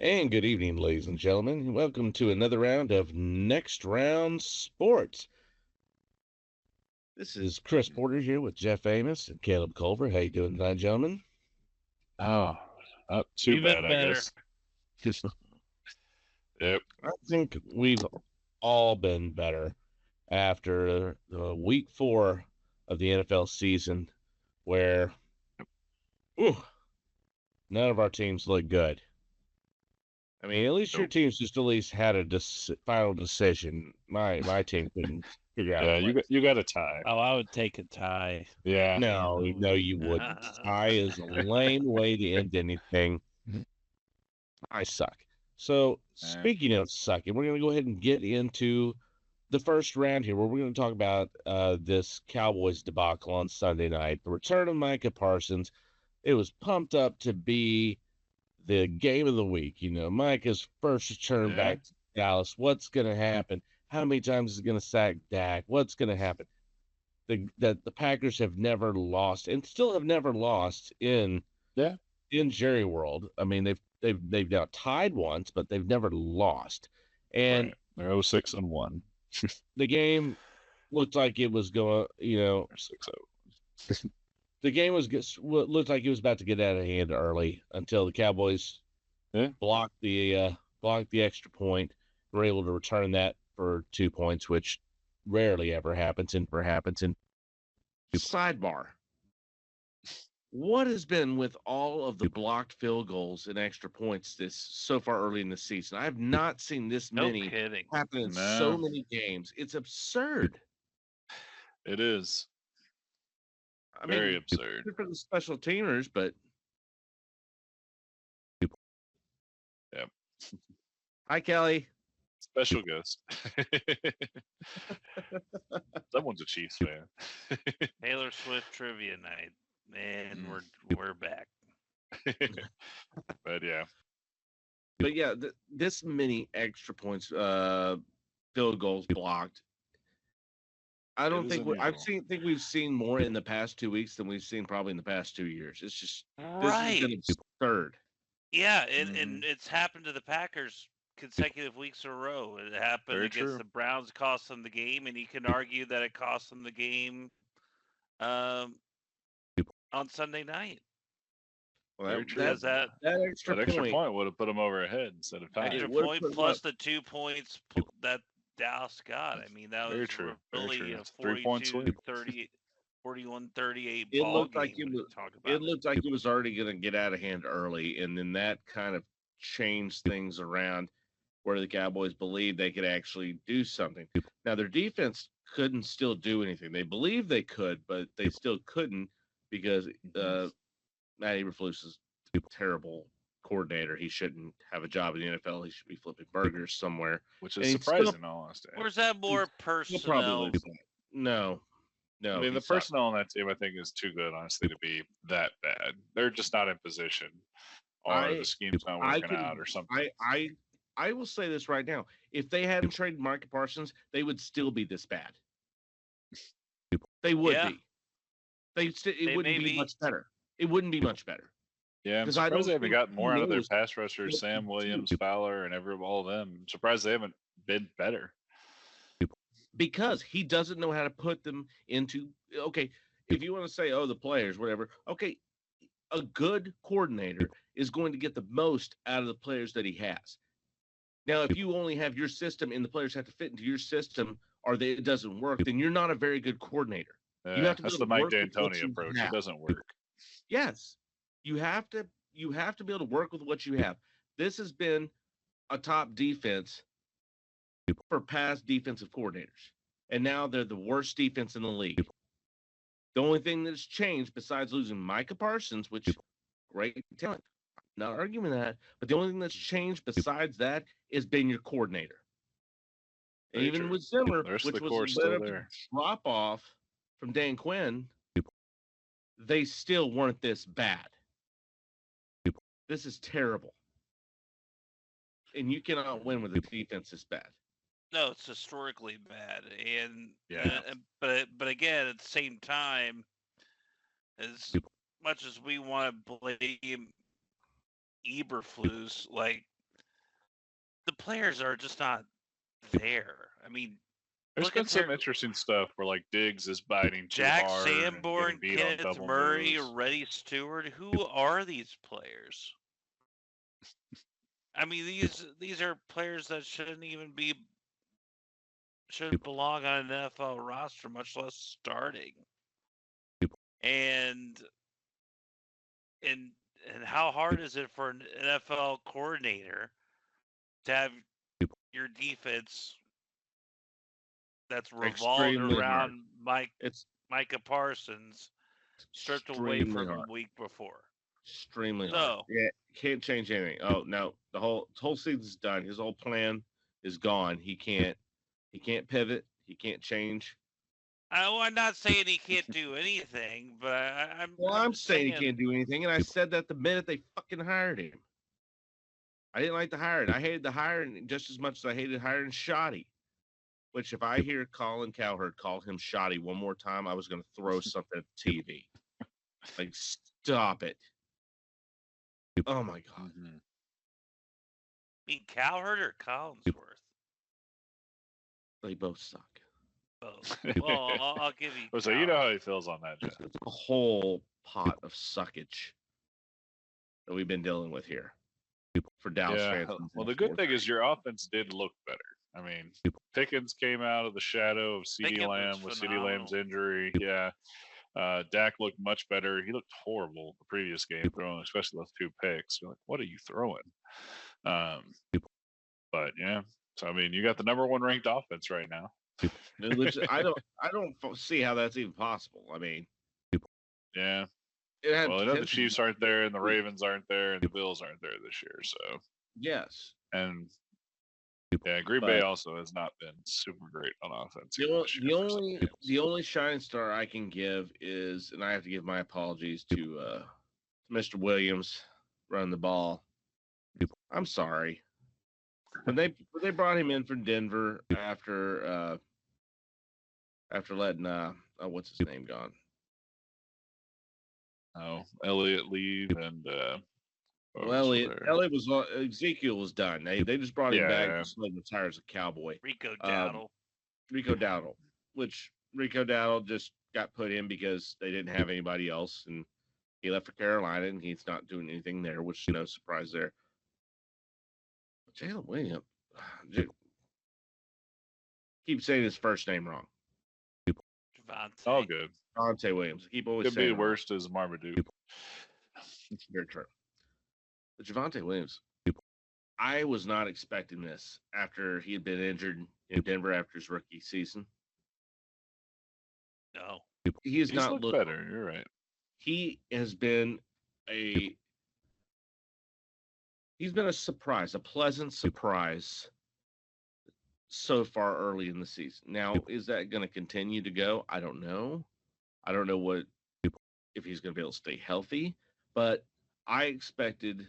And good evening, ladies and gentlemen. Welcome to another round of Next Round Sports. This is Chris Porter here with Jeff Amos and Caleb Culver. How you doing tonight, gentlemen? Oh, not too Even bad, I better. guess. Yep. I think we've all been better after week 4 of the NFL season, where none of our teams look good. I mean, at least your team's just at least had a final decision. My team couldn't figure out. Yeah, you got a tie. Oh, I would take a tie. Yeah. No, you wouldn't. Tie is a lame way to end anything. I suck. So, speaking of sucking, we're going to go ahead and get into the first round here, where we're going to talk about this Cowboys debacle on Sunday night. The return of Micah Parsons. It was pumped up to be the game of the week. You know, Micah's first return back to Dallas. What's going to happen? How many times is he going to sack Dak? What's going to happen? The Packers have never lost and still have never lost in Jerry World. I mean, they've now tied once, but they've never lost. And they're 0-6-1. The game looked like it was going, 6-0. The game looked like it was about to get out of hand early until the Cowboys blocked the extra point. Were able to return that for 2 points, which rarely ever happens. And sidebar, what has been with all of the blocked field goals and extra points so far early in the season? I have not seen this many happen in so many games. It's absurd. It is. I Very mean, absurd. Good for the special teamers, but yep. Hi, Kelly. Special guest. Someone's a Chiefs fan. Taylor Swift trivia night, and we're back. But yeah, this many extra points, field goals blocked. I don't think think we've seen more in the past 2 weeks than we've seen probably in the past 2 years. It's just This has been absurd. Yeah, and it's happened to the Packers consecutive weeks in a row. It happened against the Browns, cost them the game, and you can argue that it cost them the game on Sunday night. Well, that extra point would have put them over ahead instead of tying. Extra point plus the 2 points that Dallas got. I mean, that was really a 42-30, 41-38 ball game. It looked like it was already going to get out of hand early, and then that kind of changed things around where the Cowboys believed they could actually do something. Now, their defense couldn't still do anything. They believed they could, but they still couldn't because Matt Eberflus is a terrible coordinator. He shouldn't have a job in the NFL. He should be flipping burgers somewhere. Which is surprising, in all honesty. Or is that more personnel? No. I mean, the personnel on that team, I think, is too good, honestly, to be that bad. They're just not in position, or the scheme's not working out, or something. I will say this right now: if they hadn't traded Micah Parsons, they would still be this bad. They would be. It wouldn't be much better. It wouldn't be much better. Yeah, I'm surprised they haven't gotten more out of their pass rushers, Sam Williams, Fowler, and all of them. I'm surprised they haven't been better. Because he doesn't know how to put them into, okay, if you want to say, the players, whatever, okay, a good coordinator is going to get the most out of the players that he has. Now, if you only have your system and the players have to fit into your system or it doesn't work, then you're not a very good coordinator. You have to that's the Mike D'Antoni approach. It doesn't work. Yes. You have to be able to work with what you have. This has been a top defense for past defensive coordinators. And now they're the worst defense in the league. The only thing that's changed besides losing Micah Parsons, which great talent, I'm not arguing that, but the only thing that's changed besides that is being your coordinator. And even with Zimmer, which was a bit of a drop off from Dan Quinn, they still weren't this bad. This is terrible. And you cannot win with a defense this bad. No, it's historically bad, but again, at the same time, as much as we want to blame Eberflus, like the players are just not there. I mean, there's been some interesting stuff where like Diggs is biting too Jack hard Sanborn, and beat Kenneth on double Murray, moves. Reddy Stewart. Who are these players? I mean, these are players that shouldn't belong on an NFL roster, much less starting. And how hard is it for an NFL coordinator to have your defense that's revolved around Micah Parsons stripped away from the week before? Extremely hard. Yeah, can't change anything. Oh no, the whole season's done. His whole plan is gone. He can't pivot. He can't change. I'm not saying he can't do anything, but I'm saying he can't do anything, and I said that the minute they fucking hired him. I didn't like the hiring. I hated the hiring just as much as I hated hiring Shoddy. Which, if I hear Colin Cowherd call him Shoddy one more time, I was going to throw something at the TV. Like, stop it. Oh, my God. You mean Cowherd or Collinsworth? They both suck. Both. Well, I'll give you. So you know how he feels on that. It's a whole pot of suckage that we've been dealing with here for Dallas fans. Well, the good thing is your offense did look better. I mean, Pickens came out of the shadow of CeeDee Lamb with CeeDee Lamb's injury. Yeah. Dak looked much better. He looked horrible the previous game, throwing especially those 2 picks. You're like, what are you throwing? But yeah, so I mean, you got the number 1 ranked offense right now. Which I don't see how that's even possible. I mean, yeah. Well, I know the Chiefs aren't there, and the Ravens aren't there, and the Bills aren't there this year. So yes, and yeah, Green Bay also has not been super great on offense. The only shining star I can give is, and I have to give my apologies to Mr. Williams running the ball. I'm sorry. When they brought him in from Denver after letting what's his name gone? Oh, Elliott leave and Elliott was Ezekiel was done. They just brought him back just to retire as a Cowboy. Rico Dowdle, which Rico Dowdle just got put in because they didn't have anybody else, and he left for Carolina, and he's not doing anything there, which is no surprise there. Jalen Williams, keep saying his first name wrong. Javonte. All good. Javonte Williams. Keep always could saying be worst as Marmaduke. Very true. But Javonte Williams, I was not expecting this after he had been injured in Denver after his rookie season. No, he's not looked better. You're right. He has been he's been a surprise, a pleasant surprise so far early in the season. Now, is that going to continue to go? I don't know. I don't know if he's going to be able to stay healthy, but I expected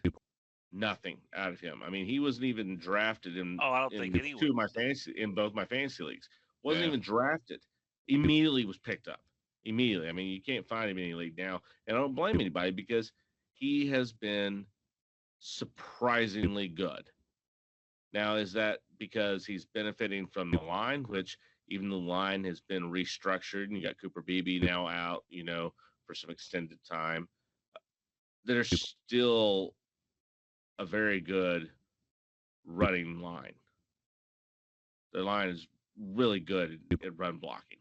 nothing out of him. I mean, he wasn't even drafted in both my fantasy leagues. Wasn't even drafted. Immediately was picked up. Immediately. I mean, you can't find him in any league now, and I don't blame anybody because he has been surprisingly good. Now, is that because he's benefiting from the line, which even the line has been restructured, and you got Cooper Beebe now out, for some extended time. There's still a very good running line. The line is really good at run blocking.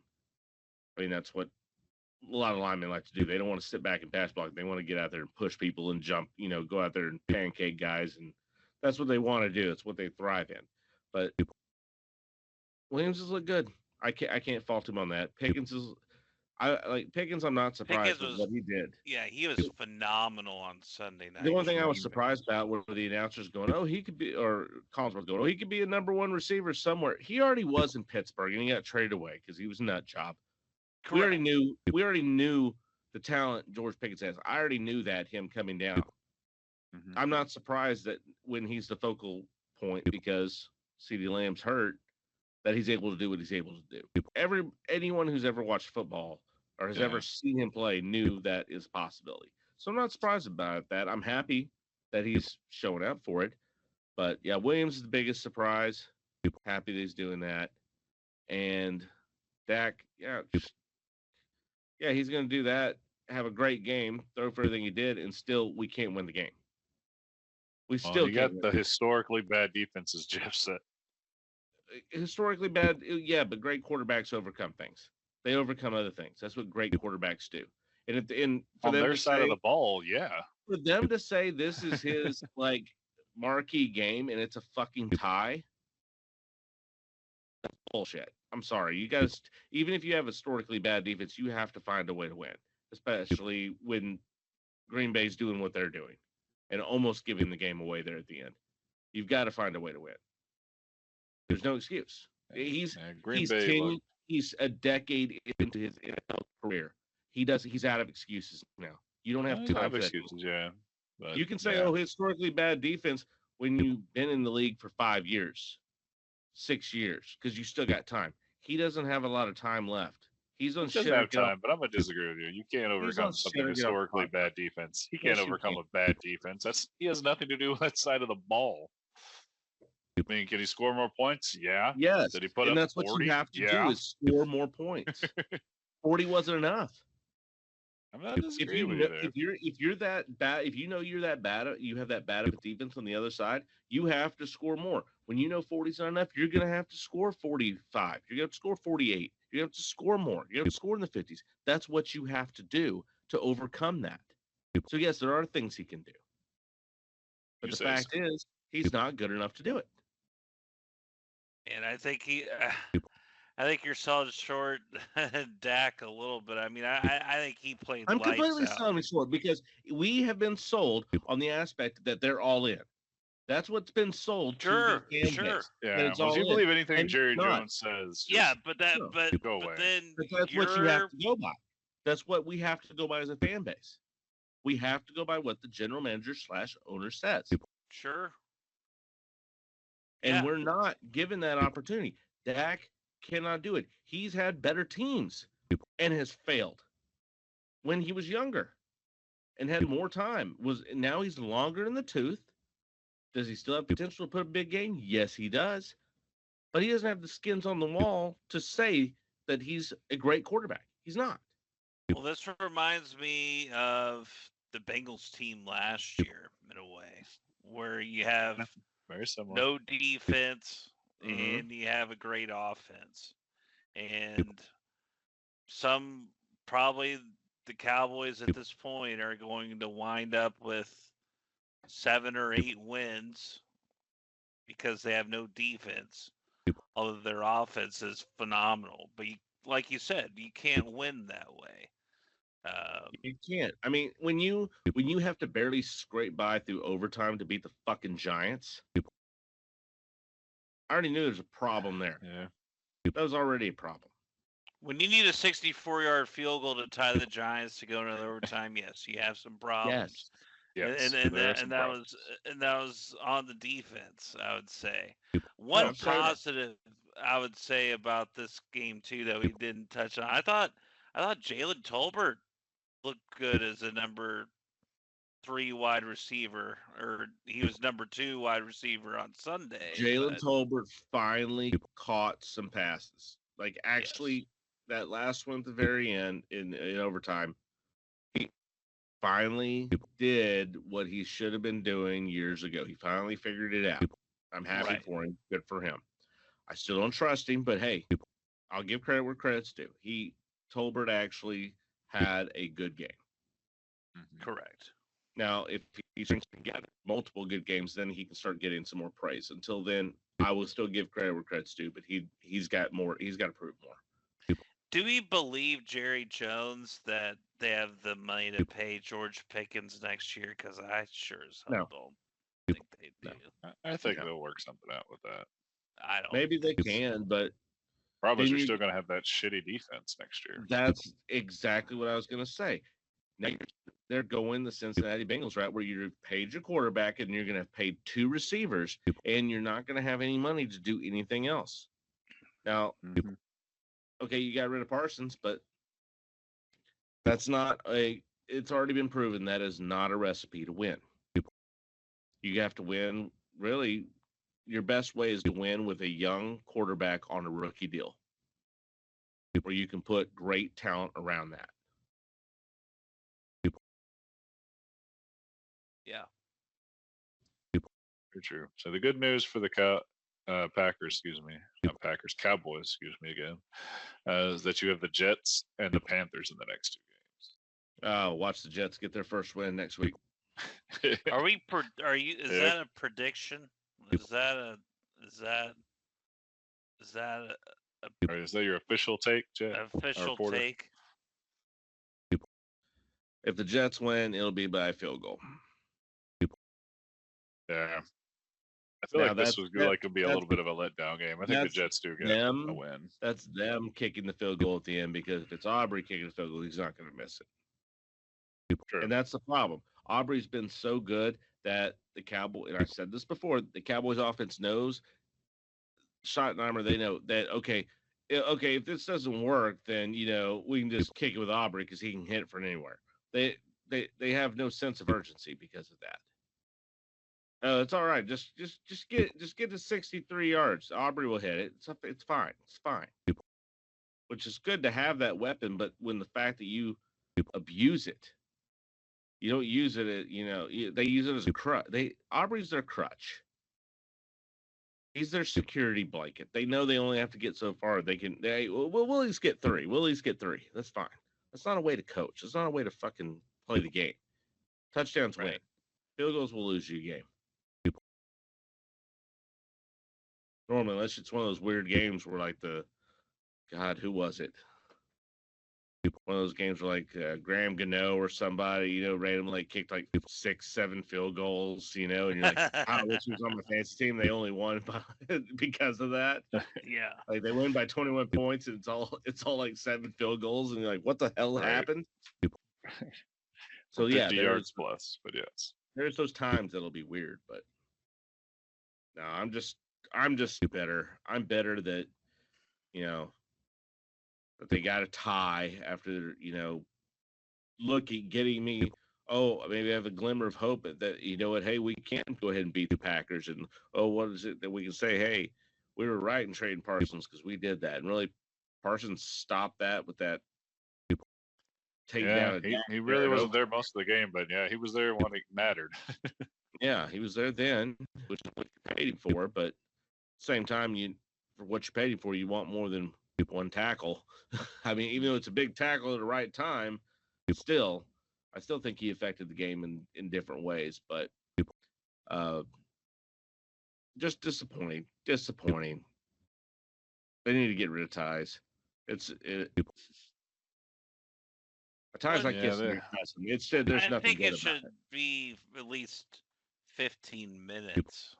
I mean, that's what a lot of linemen like to do. They don't want to sit back and pass block. They want to get out there and push people and jump, go out there and pancake guys. And that's what they want to do. It's what they thrive in. But Williams has looked good. I can't fault him on that. Pickens, I'm not surprised with what he did. Yeah, he was phenomenal on Sunday night. The only thing I was surprised about were the announcers going, "Oh, he could be," or Collinsworth going, "Oh, he could be a number 1 receiver somewhere." He already was in Pittsburgh, and he got traded away because he was a nut job. Correct. We already knew the talent George Pickens has. I already knew that him coming down. Mm-hmm. I'm not surprised that when he's the focal point because CeeDee Lamb's hurt, that he's able to do what he's able to do. Anyone who's ever watched football or has ever seen him play knew that is a possibility. So I'm not surprised about that. I'm happy that he's showing up for it. But yeah, Williams is the biggest surprise. Happy that he's doing that. And Dak, he's going to do that. Have a great game, throw for everything he did, and still we can't win the game. We Well, still you can't. got the historically bad defense, as Jeff said. Historically bad, yeah, but great quarterbacks overcome things. They overcome other things. That's what great quarterbacks do. And for on them their to side say, of the ball, yeah. For them to say this is his like marquee game and it's a fucking tie, that's bullshit. I'm sorry. You guys, even if you have historically bad defense, you have to find a way to win, especially when Green Bay's doing what they're doing and almost giving the game away there at the end. You've got to find a way to win. There's no excuse. He's a decade into his NFL career. He's out of excuses now. You don't have time for excuses, yeah. But, you can say, oh, historically bad defense when you've been in the league for 5 years, 6 years, because you still got time. He doesn't have a lot of time left. He's on shit. Doesn't have time, but I'm gonna disagree with you. You can't overcome something historically bad defense. He can't overcome a bad defense. He has nothing to do with that side of the ball. I mean, can he score more points? Yeah. Yes. Did he put and up that's 40? What you have to do is score more points. 40 wasn't enough. I'm not disagreeing with you there. If you're that bad, if you know you're that bad, you have that bad of a defense on the other side, you have to score more. When you know 40's not enough, you're going to have to score 45. You're going to have to score 48. You have to score more. You have to score in the 50s. That's what you have to do to overcome that. So yes, there are things he can do. But the fact is, he's not good enough to do it. And I think I think you're selling short Dak a little bit. I mean, I think he played. I'm completely selling short because we have been sold on the aspect that they're all in. That's what's been sold. Sure. Yeah. Well, do you believe anything Jerry Jones says? Yeah, but then that's what you have to go by. That's what we have to go by as a fan base. We have to go by what the general manager / owner says. Sure. And we're not given that opportunity. Dak cannot do it. He's had better teams and has failed when he was younger and had more time. Now he's longer in the tooth. Does he still have potential to put a big game? Yes, he does. But he doesn't have the skins on the wall to say that he's a great quarterback. He's not. Well, this reminds me of the Bengals team last year in a way, where you have no defense and you have a great offense. And probably the Cowboys at this point are going to wind up with 7 or 8 wins because they have no defense, although their offense is phenomenal. But like you said, you can't win that way. You can't. I mean, when you have to barely scrape by through overtime to beat the fucking Giants, I already knew there's a problem there. Yeah. That was already a problem. When you need a 64-yard field goal to tie the Giants to go into overtime, yes, you have some problems. Yes. And that was on the defense, I would say. One positive I would say about this game too that we didn't touch on. I thought Jalen Tolbert looked good as a number 3 wide receiver, or he was number 2 wide receiver on Sunday. Jalen Tolbert finally caught some passes. Like actually, that last one at the very end in overtime, he finally did what he should have been doing years ago. He finally figured it out. I'm happy for him. Good for him. I still don't trust him, but hey, I'll give credit where credit's due. Tolbert actually had a good game. Correct. Now, if he strings together multiple good games, then he can start getting some more praise. Until then, I will still give credit where credit's due, but he's got more. He's got to prove more. Do we believe Jerry Jones that they have the money to pay George Pickens next year? Because I sure as hell don't think they do. I think they'll work something out with that. I don't. Maybe they can, but probably you're still going to have that shitty defense next year. That's exactly what I was going to say. Now they're going the Cincinnati Bengals route where you've paid your quarterback and you're going to have paid 2 receivers and you're not going to have any money to do anything else. Now, okay, you got rid of Parsons, but it's already been proven that is not a recipe to win. You have to win really your best way is to win with a young quarterback on a rookie deal, where you can put great talent around that. Yeah. Very true. So the good news for the Packers, not Packers, Cowboys, again, is that you have the Jets and the Panthers in the next 2 games. Watch the Jets get their first win next week. Are we? Is that a prediction? Is that your official take, Jet? Official take. If the Jets win, it'll be by a field goal. Yeah. I feel like this was going to be a little bit of a letdown game. I think the Jets do get a win. That's them kicking the field goal at the end, because if it's Aubrey kicking the field goal, he's not going to miss it. True. And that's the problem. Aubrey's been so good that the Cowboys, and I said this before, the Cowboys offense knows, Schottenheimer, they know that, okay, if this doesn't work, then, we can just kick it with Aubrey because he can hit it from anywhere. They have no sense of urgency because of that. It's all right. Just get to 63 yards. Aubrey will hit it. It's fine. It's fine. Which is good to have that weapon, but when the fact that you abuse it, you don't use it. They use it as a crutch. Aubrey's their crutch. He's their security blanket. They know they only have to get so far. We'll at least get 3. We'll at least get 3. That's fine. That's not a way to coach. That's not a way to fucking play the game. Touchdowns win. Field goals will lose you a game. Normally, unless it's one of those weird games where who was it? One of those games where Graham Gano or somebody, randomly kicked 6, 7 field goals, and you're like, I wish he was on my fantasy team. They only won because of that. Yeah. They win by 21 points, and it's all 7 field goals, and you're like, what the hell happened? So 50 yards plus, but yes. There's those times that'll be weird, but no, I'm just better. I'm better that, that they got a tie after, getting me, maybe I have a glimmer of hope that, hey, we can go ahead and beat the Packers. And, what is it that we can say? Hey, we were right in trading Parsons because we did that. And really, Parsons stopped that with that takedown. Yeah, he really wasn't there most of the game, but yeah, he was there when it mattered. Yeah, he was there then, which is what you paid him for. But same time, for what you paid him for, you want more than one tackle. I mean, even though it's a big tackle at the right time, I still think he affected the game in different ways. But just disappointing. They need to get rid of ties. Ties like this. There's nothing. I think it should be at least 15 minutes,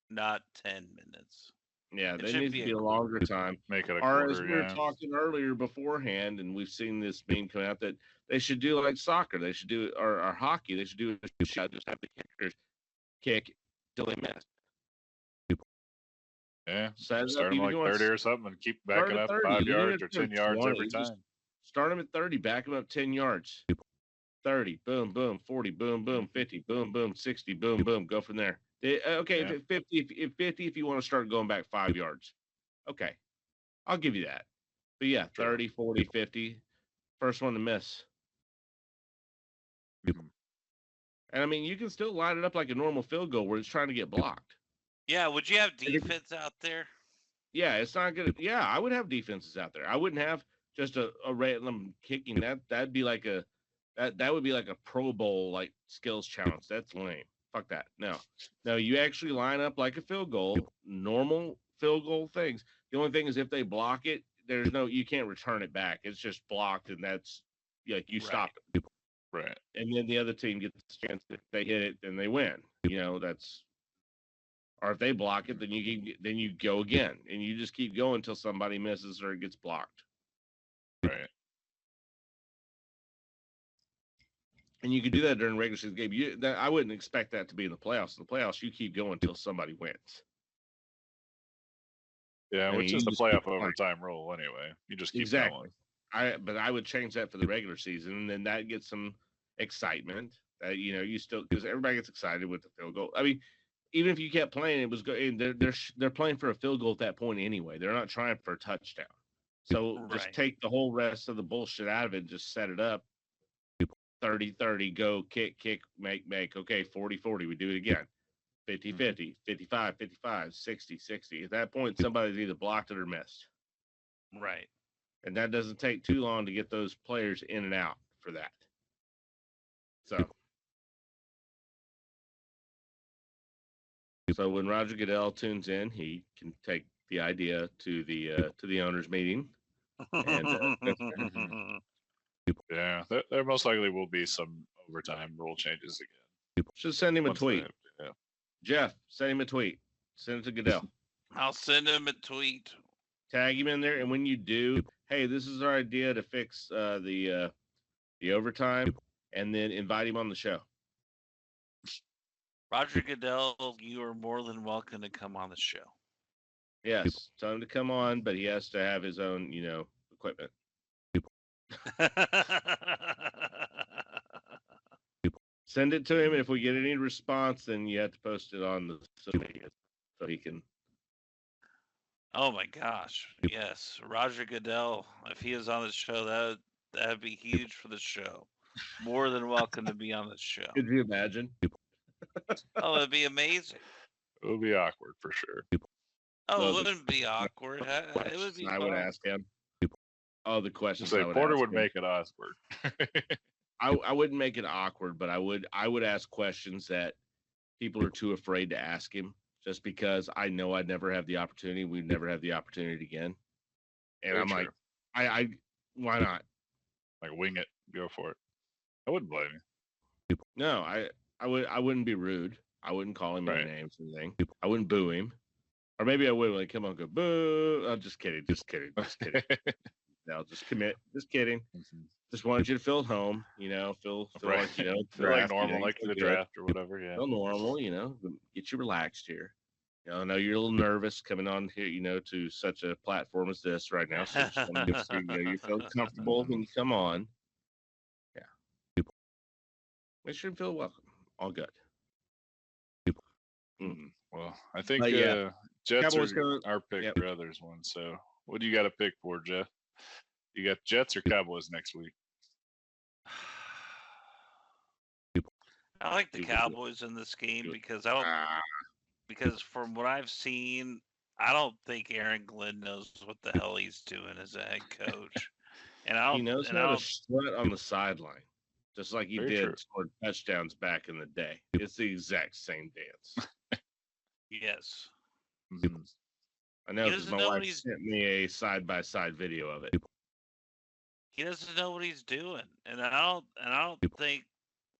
not 10 minutes. Yeah, they need to be a longer time. Make it a quarter. Or as we were talking earlier beforehand, and we've seen this meme come out, that they should do like soccer. They should do or hockey. They should do just have the kickers kick till they miss. Yeah, start them 30 or something and keep backing up 5 yards or 10 yards every time. Start them at 30, back them up 10 yards. 30, boom, boom, 40, boom, boom, 50, boom, boom, 60, boom, boom. Go from there. Okay, yeah. If 50, if you want to start going back 5 yards. Okay, I'll give you that. But yeah, 30, 40, 50. First one to miss. Mm-hmm. And I mean, you can still line it up like a normal field goal where it's trying to get blocked. Yeah, would you have defense out there? Yeah, it's not good. Yeah, I would have defenses out there. I wouldn't have just a random kicking. That'd be like that would be like a Pro Bowl skills challenge. That's lame. Fuck that. No, you actually line up like a field goal, normal field goal things. The only thing is if they block it, you can't return it back. It's just blocked, and that's you stop it. Right. And then the other team gets a chance. If they hit it, then they win. That's. Or if they block it, then you go again, and you just keep going until somebody misses or it gets blocked. Right. And you can do that during regular season game. I wouldn't expect that to be in the playoffs. In the playoffs, you keep going until somebody wins. Yeah, which is the playoff overtime rule anyway. You just keep going. But I would change that for the regular season, and then that gets some excitement. You still, because everybody gets excited with the field goal. I mean, even if you kept playing, it was good. They're playing for a field goal at that point anyway. They're not trying for a touchdown. So just take the whole rest of the bullshit out of it and just set it up. 30-30, go, kick, make. Okay, 40-40, we do it again. 50-50, 55-55, 60-60. At that point, somebody's either blocked it or missed. Right. And that doesn't take too long to get those players in and out for that. So when Roger Goodell tunes in, he can take the idea to the owners' meeting. And yeah, there most likely will be some overtime rule changes again. Should send him a tweet. Yeah. Jeff, send him a tweet. Send it to Goodell. I'll send him a tweet. Tag him in there, and when you do, hey, this is our idea to fix the overtime, and then invite him on the show. Roger Goodell, you are more than welcome to come on the show. Yes, tell him to come on, but he has to have his own, equipment. Send it to him, and if we get any response, then you have to post it on the social media so he can. Oh my gosh! Yes, Roger Goodell. If he is on the show, that'd be huge for the show. More than welcome to be on the show. Could you imagine? Oh, it'd be amazing. It would be awkward for sure. Oh, it wouldn't be awkward. It would be fun. I would ask him. Oh, the questions. So Porter would make it awkward. I wouldn't make it awkward, but I would ask questions that people are too afraid to ask him, just because I know I'd never have the opportunity. We'd never have the opportunity again. And very I'm true. Like, I why not? Like wing it, go for it. I wouldn't blame you. No, I wouldn't be rude. I wouldn't call him any names or anything. I wouldn't boo him. Or maybe I would like come on and go boo. Oh, just kidding. No, just commit. Just kidding. Just wanted you to feel at home, feel like, feel like normal, like the draft or whatever. Yeah. Feel normal, get you relaxed here. I know you're a little nervous coming on here, to such a platform as this right now. So just want to make sure, you feel comfortable when you come on. Yeah. Make sure you feel welcome. All good. Well, I think Jets are our pick for others one. So what do you got to pick for, Jeff? You got Jets or Cowboys next week? I like the Cowboys in this game because because from what I've seen, I don't think Aaron Glenn knows what the hell he's doing as a head coach. And he knows how to strut on the sideline, just like he did scored touchdowns back in the day. It's the exact same dance. Yes. Mm-hmm. I know because my wife sent me a side-by-side video of it. He doesn't know what he's doing, and I don't think,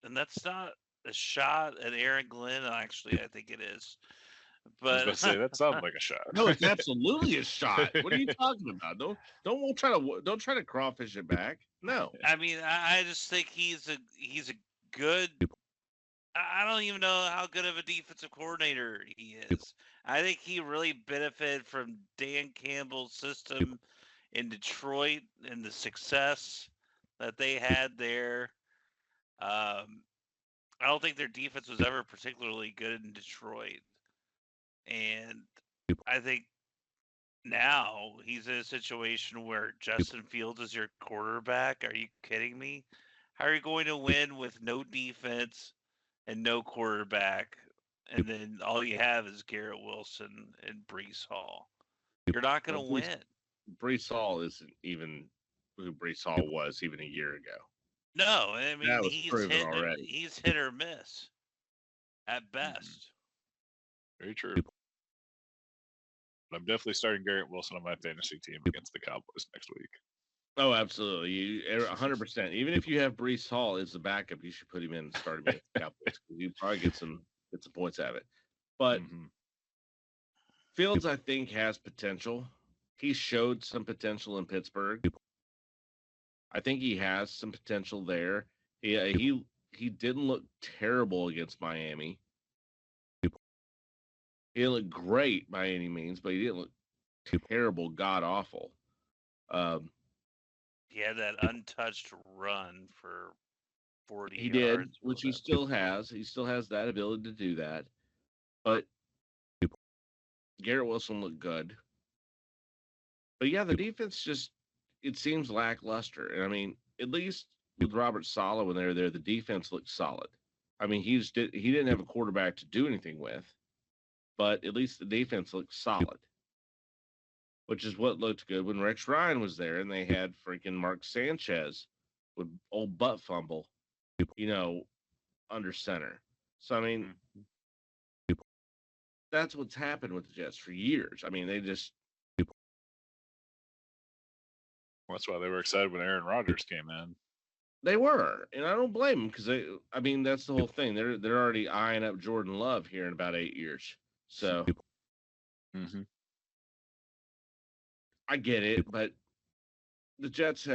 and that's not a shot at Aaron Glenn. Actually, I think it is. But I was going to say that sounds like a shot. No, it's absolutely a shot. What are you talking about? Don't try to crawfish it back. No. I mean, I just think he's a good. I don't even know how good of a defensive coordinator he is. I think he really benefited from Dan Campbell's system in Detroit and the success that they had there. I don't think their defense was ever particularly good in Detroit. And I think now he's in a situation where Justin Fields is your quarterback. Are you kidding me? How are you going to win with no defense and no quarterback, and then all you have is Garrett Wilson and Breece Hall? You're not going to win. Breece Hall isn't even who Breece Hall was even a year ago. No, I mean he's hit or miss at best. Very true. But I'm definitely starting Garrett Wilson on my fantasy team against the Cowboys next week. Oh, absolutely. 100%. Even if you have Breece Hall as the backup, you should put him in and start him against the Cowboys because you probably get some points out of it. But Fields, I think, has potential. He showed some potential in Pittsburgh. I think he has some potential there. He didn't look terrible against Miami. He didn't look great by any means, but he didn't look terrible, god awful. He had that untouched run for 40 yards. He did, which he still has. He still has that ability to do that. But Garrett Wilson looked good. But yeah, the defense just, it seems lackluster. And I mean, at least with Robert Saleh when they were there, the defense looked solid. I mean, he didn't have a quarterback to do anything with, but at least the defense looked solid, which is what looked good when Rex Ryan was there and they had freaking Mark Sanchez with old butt fumble, under center. So, I mean, that's what's happened with the Jets for years. I mean, they just. That's why they were excited when Aaron Rodgers came in. They were, and I don't blame them because I mean, that's the whole thing. They're already eyeing up Jordan Love here in about 8 years. So, I get it, but the Jets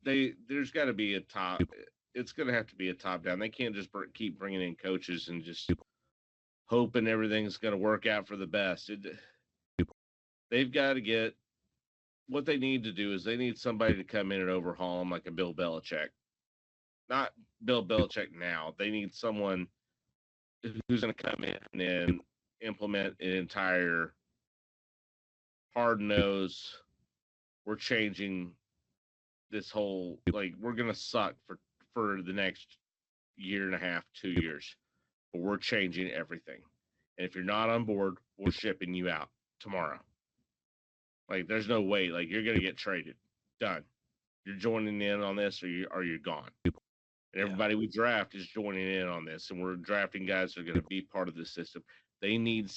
there's got to be a top. It's going to have to be a top down. They can't just keep bringing in coaches and just hoping everything's going to work out for the best. They've got to get. What they need to do is they need somebody to come in and overhaul them like a Bill Belichick. Not Bill Belichick now. They need someone who's going to come in and implement an entire hard-nosed, we're changing this whole, like, we're going to suck for the next year and a half, 2 years. But we're changing everything. And if you're not on board, we're shipping you out tomorrow. Like, there's no way. Like, you're going to get traded. Done. You're joining in on this or you're gone. And everybody we draft is joining in on this. And we're drafting guys that are going to be part of the system. They need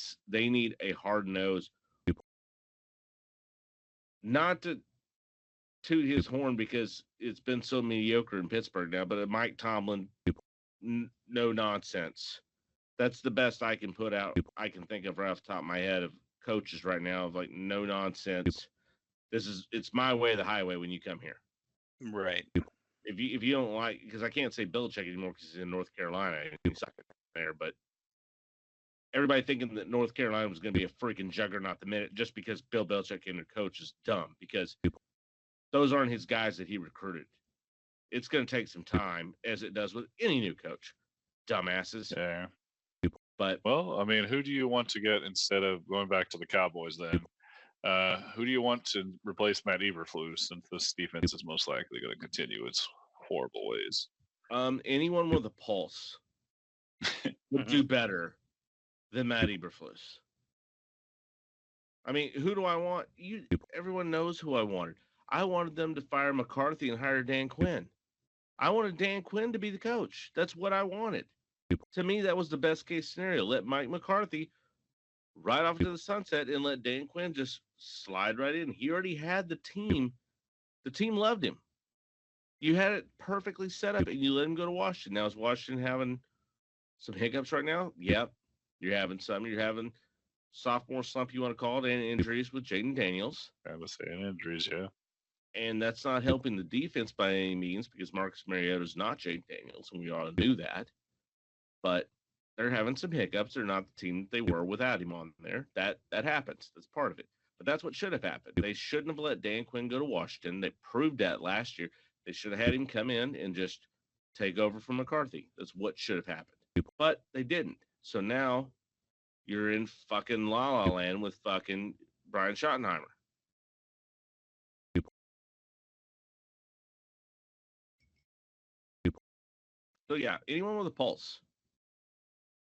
a hard-nosed, not to toot his horn because it's been so mediocre in Pittsburgh now, but a Mike Tomlin, no nonsense. That's the best I can put out. I can think of right off the top of my head of coaches right now of like no nonsense. It's my way, the highway when you come here. Right. If you don't like, because I can't say Belichick anymore because he's in North Carolina and he's sucking there, but everybody thinking that North Carolina was going to be a freaking juggernaut the minute just because Bill Belichick and their coach is dumb because those aren't his guys that he recruited. It's going to take some time, as it does with any new coach. Dumbasses. Yeah. But well, I mean, who do you want to get instead of going back to the Cowboys then? Who do you want to replace Matt Eberflus since this defense is most likely going to continue its horrible ways? Anyone with a pulse would do better than Matt Eberflus. I mean, who do I want? Everyone knows who I wanted. I wanted them to fire McCarthy and hire Dan Quinn. I wanted Dan Quinn to be the coach. That's what I wanted. To me, that was the best case scenario. Let Mike McCarthy right off into the sunset and let Dan Quinn just slide right in. He already had the team. The team loved him. You had it perfectly set up, and you let him go to Washington. Now, is Washington having some hiccups right now? Yep. You're having some. You're having sophomore slump, you want to call it, and injuries with Jaden Daniels. I was saying injuries, yeah. And that's not helping the defense by any means because Marcus Mariota is not Jaden Daniels, and we all knew that. But they're having some hiccups. They're not the team that they were without him on there. That happens. That's part of it. But that's what should have happened. They shouldn't have let Dan Quinn go to Washington. They proved that last year. They should have had him come in and just take over from McCarthy. That's what should have happened. But they didn't. So now you're in fucking La La Land with fucking Brian Schottenheimer. So, yeah, anyone with a pulse.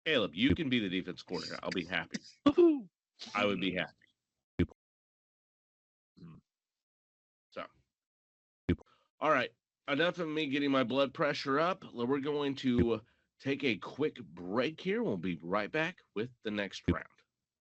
Caleb, you can be the defense coordinator. I'll be happy. I would be happy. So, all right. Enough of me getting my blood pressure up. We're going to take a quick break here. We'll be right back with the next round.